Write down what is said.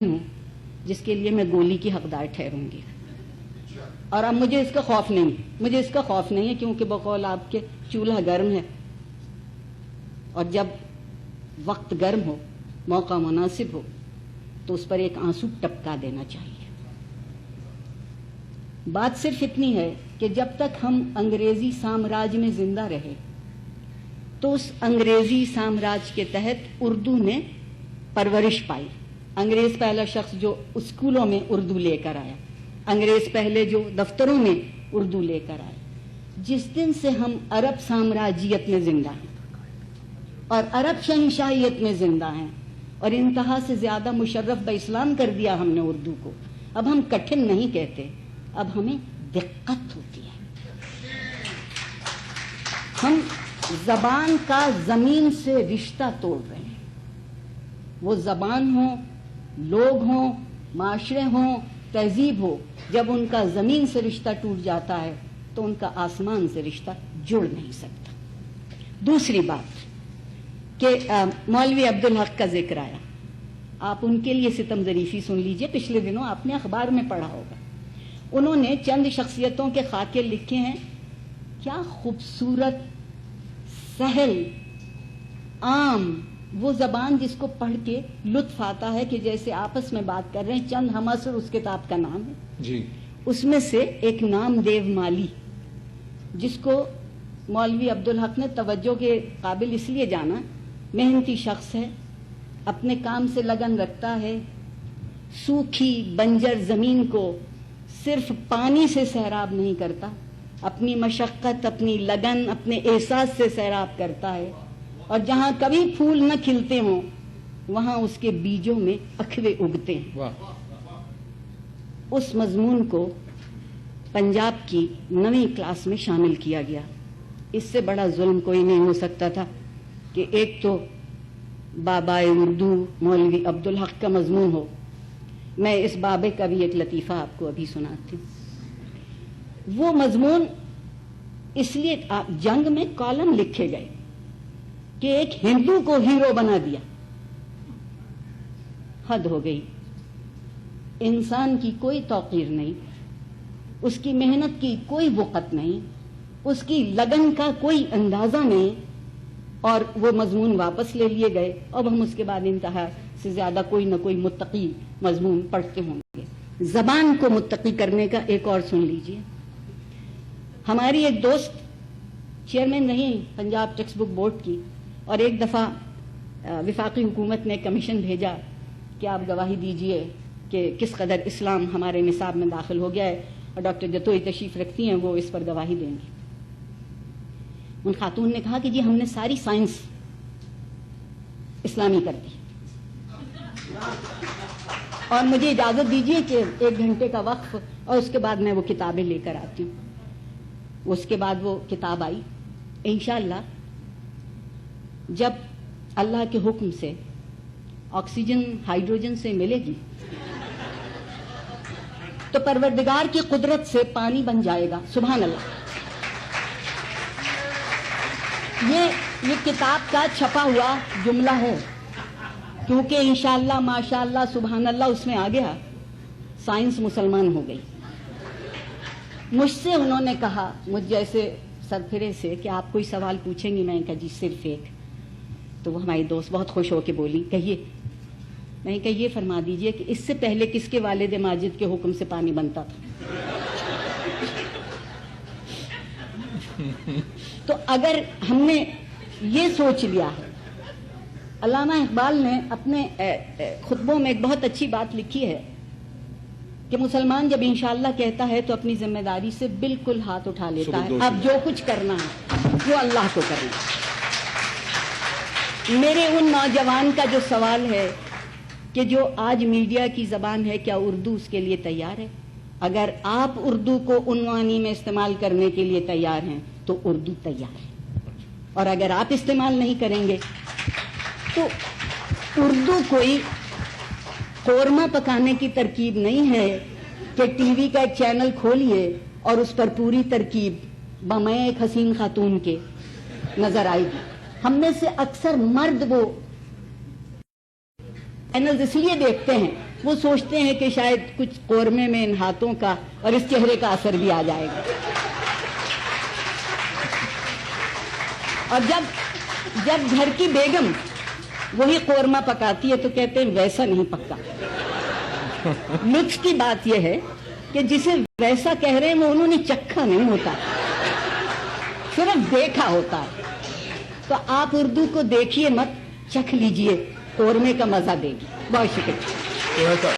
ہوں جس کے لیے میں گولی کی حقدار ٹھہروں گی، اور اب مجھے اس کا خوف نہیں ہے کیونکہ بقول آپ کے چولہا گرم ہے، اور جب وقت گرم ہو، موقع مناسب ہو، تو اس پر ایک آنسو ٹپکا دینا چاہیے۔ بات صرف اتنی ہے کہ جب تک ہم انگریزی سامراج میں زندہ رہے تو اس انگریزی سامراج کے تحت اردو نے پرورش پائی۔ انگریز پہلا شخص جو اسکولوں میں اردو لے کر آیا، انگریز پہلے جو دفتروں میں اردو لے کر آیا۔ جس دن سے ہم عرب سامراجیت میں زندہ ہیں اور عرب شہنشاہیت میں زندہ ہیں اور انتہا سے زیادہ مشرف باسلام کر دیا ہم نے اردو کو، اب ہم کٹھن نہیں کہتے، اب ہمیں دقت ہوتی ہے۔ ہم زبان کا زمین سے رشتہ توڑ رہے ہیں، وہ زبان ہو، لوگ ہوں، معاشرے ہوں، تہذیب ہو، جب ان کا زمین سے رشتہ ٹوٹ جاتا ہے تو ان کا آسمان سے رشتہ جڑ نہیں سکتا۔ دوسری بات کہ مولوی عبدالحق کا ذکر آیا، آپ ان کے لیے ستم ظریفی سن لیجئے۔ پچھلے دنوں آپ نے اخبار میں پڑھا ہوگا، انہوں نے چند شخصیتوں کے خاکے لکھے ہیں، کیا خوبصورت، سہل، عام، وہ زبان جس کو پڑھ کے لطف آتا ہے کہ جیسے آپس میں بات کر رہے ہیں۔ چند ہماسر اس کتاب کا نام ہے جی۔ اس میں سے ایک نام دیو مالی، جس کو مولوی عبدالحق نے توجہ کے قابل اس لیے جانا، محنتی شخص ہے، اپنے کام سے لگن رکھتا ہے، سوکھی بنجر زمین کو صرف پانی سے سیراب نہیں کرتا، اپنی مشقت، اپنی لگن، اپنے احساس سے سیراب کرتا ہے، اور جہاں کبھی پھول نہ کھلتے ہوں وہاں اس کے بیجوں میں اکھوے اگتے ہیں۔ اس مضمون کو پنجاب کی 9ویں کلاس میں شامل کیا گیا۔ اس سے بڑا ظلم کوئی نہیں ہو سکتا تھا کہ ایک تو بابائے اردو مولوی عبدالحق کا مضمون ہو۔ میں اس بابے کا بھی ایک لطیفہ آپ کو ابھی سناتی ہوں۔ وہ مضمون اس لیے جنگ میں کالم لکھے گئے کہ ایک ہندو کو ہیرو بنا دیا، حد ہو گئی۔ انسان کی کوئی توقیر نہیں، اس کی محنت کی کوئی وقت نہیں، اس کی لگن کا کوئی اندازہ نہیں، اور وہ مضمون واپس لے لیے گئے۔ اب ہم اس کے بعد انتہا سے زیادہ کوئی نہ کوئی متقی مضمون پڑھتے ہوں گے۔ زبان کو متقی کرنے کا ایک اور سن لیجئے۔ ہماری ایک دوست چیئرمین رہی پنجاب ٹیکسٹ بک بورڈ کی، اور ایک دفعہ وفاقی حکومت نے کمیشن بھیجا کہ آپ گواہی دیجئے کہ کس قدر اسلام ہمارے نصاب میں داخل ہو گیا ہے، اور ڈاکٹر جتوئی تشریف رکھتی ہیں، وہ اس پر گواہی دیں گی۔ ان خاتون نے کہا کہ جی ہم نے ساری سائنس اسلامی کر دی، اور مجھے اجازت دیجئے کہ 1 گھنٹے کا وقف، اور اس کے بعد میں وہ کتابیں لے کر آتی ہوں۔ اس کے بعد وہ کتاب آئی۔ انشاءاللہ جب اللہ کے حکم سے آکسیجن ہائیڈروجن سے ملے گی تو پروردگار کی قدرت سے پانی بن جائے گا۔ سبحان اللہ۔ یہ کتاب کا چھپا ہوا جملہ ہے، کیونکہ انشاءاللہ ماشاءاللہ سبحان اللہ اس میں آ گیا، سائنس مسلمان ہو گئی۔ مجھ سے انہوں نے کہا، مجھ جیسے سرفرے سے، کہ آپ کوئی سوال پوچھیں گی؟ میں نے کہا جی صرف ایک۔ تو وہ ہماری دوست بہت خوش ہو کے بولی، کہیے۔ میں نے کہا یہ فرما دیجئے کہ اس سے پہلے کس کے والد ماجد کے حکم سے پانی بنتا تھا؟ تو اگر ہم نے یہ سوچ لیا ہے، علامہ اقبال نے اپنے خطبوں میں ایک بہت اچھی بات لکھی ہے کہ مسلمان جب انشاءاللہ کہتا ہے تو اپنی ذمہ داری سے بالکل ہاتھ اٹھا لیتا ہے، اب جو کچھ کرنا ہے وہ اللہ کو کرنا ہے۔ میرے ان نوجوان کا جو سوال ہے کہ جو آج میڈیا کی زبان ہے، کیا اردو اس کے لیے تیار ہے؟ اگر آپ اردو کو عنوانی میں استعمال کرنے کے لیے تیار ہیں تو اردو تیار ہے، اور اگر آپ استعمال نہیں کریں گے تو اردو کوئی قورمہ پکانے کی ترکیب نہیں ہے کہ ٹی وی کا ایک چینل کھولیے اور اس پر پوری ترکیب بمائے ایک حسین خاتون کے نظر آئے گی۔ ہم میں سے اکثر مرد وہ چینلز اس لیے دیکھتے ہیں وہ سوچتے ہیں کہ شاید کچھ قورمے میں ان ہاتھوں کا اور اس چہرے کا اثر بھی آ جائے گا. اور جب گھر کی بیگم وہی قورمہ پکاتی ہے تو کہتے ہیں ویسا نہیں پکا. لطف کی بات یہ ہے کہ جسے ویسا کہہ رہے ہیں وہ انہوں نے چکھا نہیں ہوتا، صرف دیکھا ہوتا ہے. تو آپ اردو کو دیکھیے مت، چکھ لیجئے، قورمے کا مزہ دے گی. بہت شکریہ.